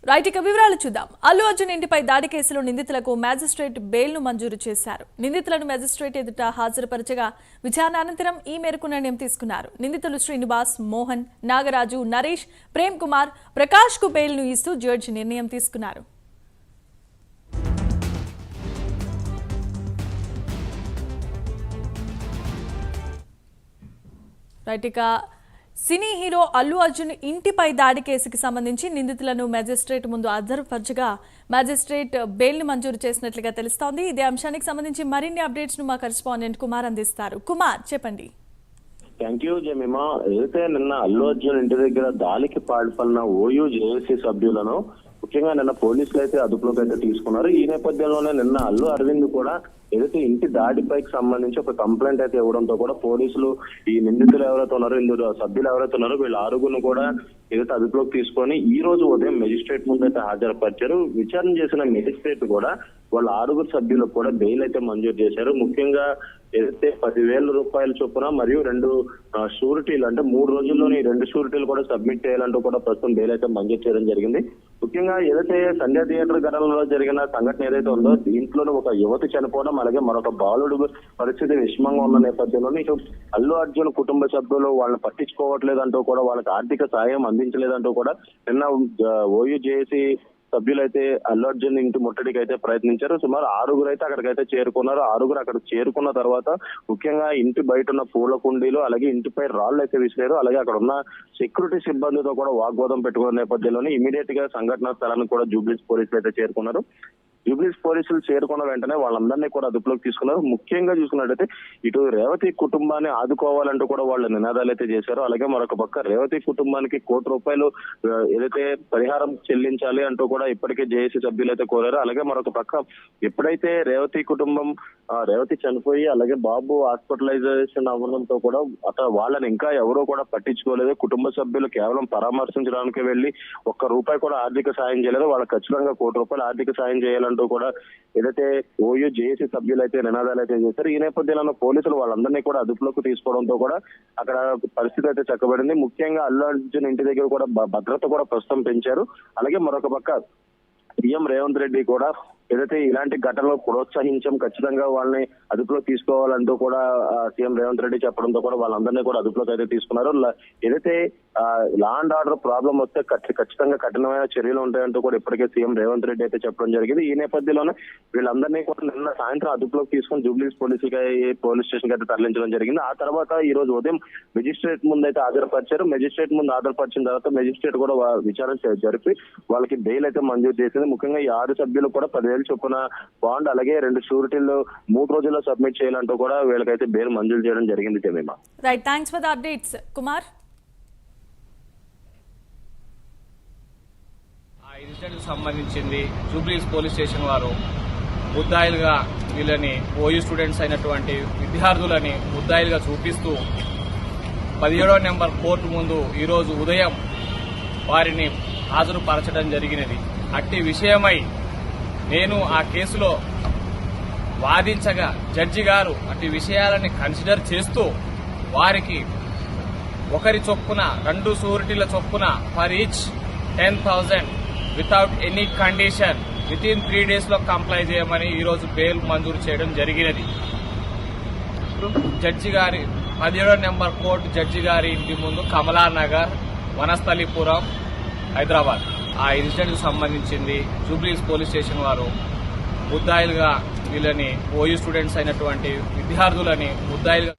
Right, ఇక వివరాలు చూద్దాం. అల్లు అర్జున్ ఇంటిపై దాడి కేసులో నిందితులకు మ్యాజిస్ట్రేట్ బెయిల్ ను మంజూరు చేశారు. నిందితులను మ్యాజిస్ట్రేట్ ఎదుట హాజరుపరచగా విచారణ అనంతరం ఈ మేరకు నిర్ణయం తీసుకున్నారు. నిందితులు శ్రీనివాస్, మోహన్, నాగరాజు, నరేష్, ప్రేమ్ కుమార్, ప్రకాష్ కు బెయిల్ ను ఇస్తూ జడ్జి నిర్ణయం తీసుకున్నారు. రైట్, ఇక సినీ హీరో అల్లు అర్జున్ ఇంటిపై దాడి కేసుకి సంబంధించి నిందితులను మ్యాజిస్ట్రేట్ ముందు హాజరుపరచగా మ్యాజిస్ట్రేట్ బెయిల్ ని మంజూరు చేసినట్లుగా తెలుస్తోంది. ఇదే అంశానికి సంబంధించి మరిన్ని అప్డేట్స్ ను మా కరెస్పాండెంట్ కుమార్ అందిస్తారు. కుమార్, చెప్పండి. Thank you Jemimah. ఏదైతే నిన్న అల్లు అర్జున్ ఇంటి దగ్గర దాడికి పాల్పడిన ఓయూ జేఏసీ సభ్యులను ముఖ్యంగా నిన్న పోలీసులు అయితే అదుపులోకి అయితే తీసుకున్నారు. ఈ నేపథ్యంలోనే నిన్న అల్లు అరవింద్ కూడా ఏదైతే ఇంటి దాడిపైకి సంబంధించి ఒక కంప్లైంట్ అయితే ఇవ్వడంతో కూడా పోలీసులు ఈ నిందితులు ఎవరైతే ఉన్నారో, ఇందులో సభ్యులు ఎవరైతే ఉన్నారో వీళ్ళ ఆరుగురిని కూడా ఏదైతే అదుపులోకి తీసుకొని ఈ రోజు ఉదయం మెజిస్ట్రేట్ ముందు అయితే హాజరుపరిచారు. విచారణ చేసిన మెజిస్ట్రేట్ కూడా వాళ్ళ ఆరుగురు సభ్యులకు కూడా బెయిల్ అయితే మంజూరు చేశారు. ముఖ్యంగా ఏదైతే 10,000 రూపాయల చొప్పున మరియు 2 షూరిటీలు, అంటే 3 రోజుల్లోని 2 షూరిటీలు కూడా సబ్మిట్ చేయాలంటూ కూడా ప్రస్తుతం బెయిల్ అయితే మంజూరు చేయడం జరిగింది. ముఖ్యంగా ఏదైతే సంధ్యా థియేటర్ ఘటనలో జరిగిన సంఘటన ఏదైతే ఉందో దీంట్లోనే ఒక యువతి చనిపోవడం, అలాగే మరొక బాలుడు పరిస్థితి విషమంగా ఉన్న నేపథ్యంలోనే ఇటు అల్లు అర్జున్ కుటుంబ సభ్యులు వాళ్ళని పట్టించుకోవట్లేదంటూ కూడా, వాళ్ళకి ఆర్థిక సాయం అందించలేదంటూ కూడా నిన్న ఓయూ జేఏసీ సభ్యులైతే అల్లు అర్జున్ ఇంటి ముట్టడికి అయితే ప్రయత్నించారు. సుమారు 6 అయితే అక్కడికైతే చేరుకున్నారు. 6 అక్కడ చేరుకున్న తర్వాత ముఖ్యంగా ఇంటి బయట ఉన్న పూల కుండీలు, అలాగే ఇంటిపై రాళ్లు అయితే విసిరారు. అలాగే అక్కడ ఉన్న సెక్యూరిటీ సిబ్బందితో కూడా వాగ్వాదం పెట్టుకున్న నేపథ్యంలోనే ఇమీడియట్ గా సంఘటన స్థలానికి కూడా జూబ్లీస్ పోలీసులు అయితే చేరుకున్నారు. జూబ్లీస్ పోలీసులు చేరుకున్న వెంటనే వాళ్ళందరినీ కూడా అదుపులోకి తీసుకున్నారు. ముఖ్యంగా చూసుకున్నట్టయితే ఇటు రేవతి కుటుంబాన్ని ఆదుకోవాలంటూ కూడా వాళ్ళు నినాదాలు అయితే చేశారు. అలాగే మరొక పక్క రేవతి కుటుంబానికి ₹1,00,00,000 ఏదైతే పరిహారం చెల్లించాలి అంటూ కూడా ఇప్పటికే జేఏసీ సభ్యులు అయితే కోరారు. అలాగే మరొక పక్క ఎప్పుడైతే రేవతి కుటుంబం రేవతి చనిపోయి అలాగే బాబు హాస్పిటలైజేషన్ అవ్వడంతో కూడా అతను వాళ్ళని ఇంకా ఎవరూ కూడా పట్టించుకోలేదు. కుటుంబ సభ్యులు కేవలం పరామర్శించడానికి వెళ్లి ₹1 కూడా ఆర్థిక సాయం చేయలేదు. వాళ్ళకి ఖచ్చితంగా ₹1,00,00,000 ఆర్థిక సాయం చేయాలంటూ కూడా ఏదైతే ఓయూ జేఏసీ సభ్యులు అయితే నినాదాలు అయితే చేశారు. ఈ నేపథ్యంలో పోలీసులు వాళ్ళందరినీ కూడా అదుపులోకి తీసుకోవడంతో కూడా అక్కడ పరిస్థితి అయితే చక్కబడింది. ముఖ్యంగా అల్లు అర్జున్ ఇంటి దగ్గర కూడా భద్రత కూడా ప్రస్తుతం పెంచారు. అలాగే మరొక పక్క సీఎం రేవంత్ రెడ్డి కూడా ఏదైతే ఇలాంటి ఘటనలు ప్రోత్సహించాం, ఖచ్చితంగా వాళ్ళని అదుపులోకి తీసుకోవాలంటూ కూడా సీఎం రేవంత్ రెడ్డి చెప్పడంతో కూడా వాళ్ళందరినీ కూడా అదుపులోకి అయితే తీసుకున్నారు. ఏదైతే లా అండ్ ఆర్డర్ ప్రాబ్లం వస్తే ఖచ్చితంగా కఠినమైన చర్యలు ఉంటాయంటూ కూడా ఇప్పటికే సీఎం రేవంత్ రెడ్డి అయితే చెప్పడం జరిగింది. ఈ నేపథ్యంలోనే వీళ్ళందరినీ కూడా నిన్న సాయంత్రం అదుపులోకి తీసుకుని జూబ్లీస్ పోలీస్ స్టేషన్ కి అయితే తరలించడం జరిగింది. ఆ తర్వాత ఈ రోజు ఉదయం మెజిస్ట్రేట్ ముందు అయితే హాజరుపరిచారు. మెజిస్ట్రేట్ ముందు హాజరుపరిచిన తర్వాత మెజిస్ట్రేట్ కూడా విచారణ జరిపి వాళ్ళకి బెయిల్ అయితే మంజూరు చేసింది. ముఖ్యంగా ఈ 6 సభ్యులు కూడా 10,000 చొప్పున బాండ్, అలాగే 2 షూరిటీలు 3 రోజుల్లో సబ్మిట్ చేయాలంటూ కూడా వీళ్ళకైతే బెయిల్ మంజూరు చేయడం జరిగింది. Jemimah, right, thanks for the updates Kumar. ఆ ఇన్సిడెంట్ సంబంధించింది జూబ్లీస్ పోలీస్ స్టేషన్ వారు ముద్దాయిలుగా వీళ్ళని ఓయూ స్టూడెంట్స్ అయినటువంటి విద్యార్థులని ముద్దాయిలుగా చూపిస్తూ 17వ నెంబర్ కోర్టు ముందు ఈరోజు ఉదయం వారిని హాజరుపరచడం జరిగినది. అట్టి విషయమై నేను ఆ కేసులో వాదించగా జడ్జి గారు అట్టి విషయాలని కన్సిడర్ చేస్తూ వారికి ఒకరి చొప్పున 2 షూరిటీల చొప్పున for each 10,000 without any condition within 3 days లో కంప్లై చేయమని ఈరోజు బెయిల్ మంజూరు చేయడం జరిగినది. జడ్జి గారి 17వ నెంబర్ కోర్టు జడ్జి గారి ఇంటి ముందు కమలానగర్, వనస్థలిపురం, హైదరాబాద్. ఆ ఇన్సిడెంట్ సంబంధించింది జూబ్లీస్ పోలీస్ స్టేషన్ వారు ముద్దాయిలుగా వీళ్ళని ఓయూ స్టూడెంట్స్ అయినటువంటి విద్యార్థులని ముద్దాయిలుగా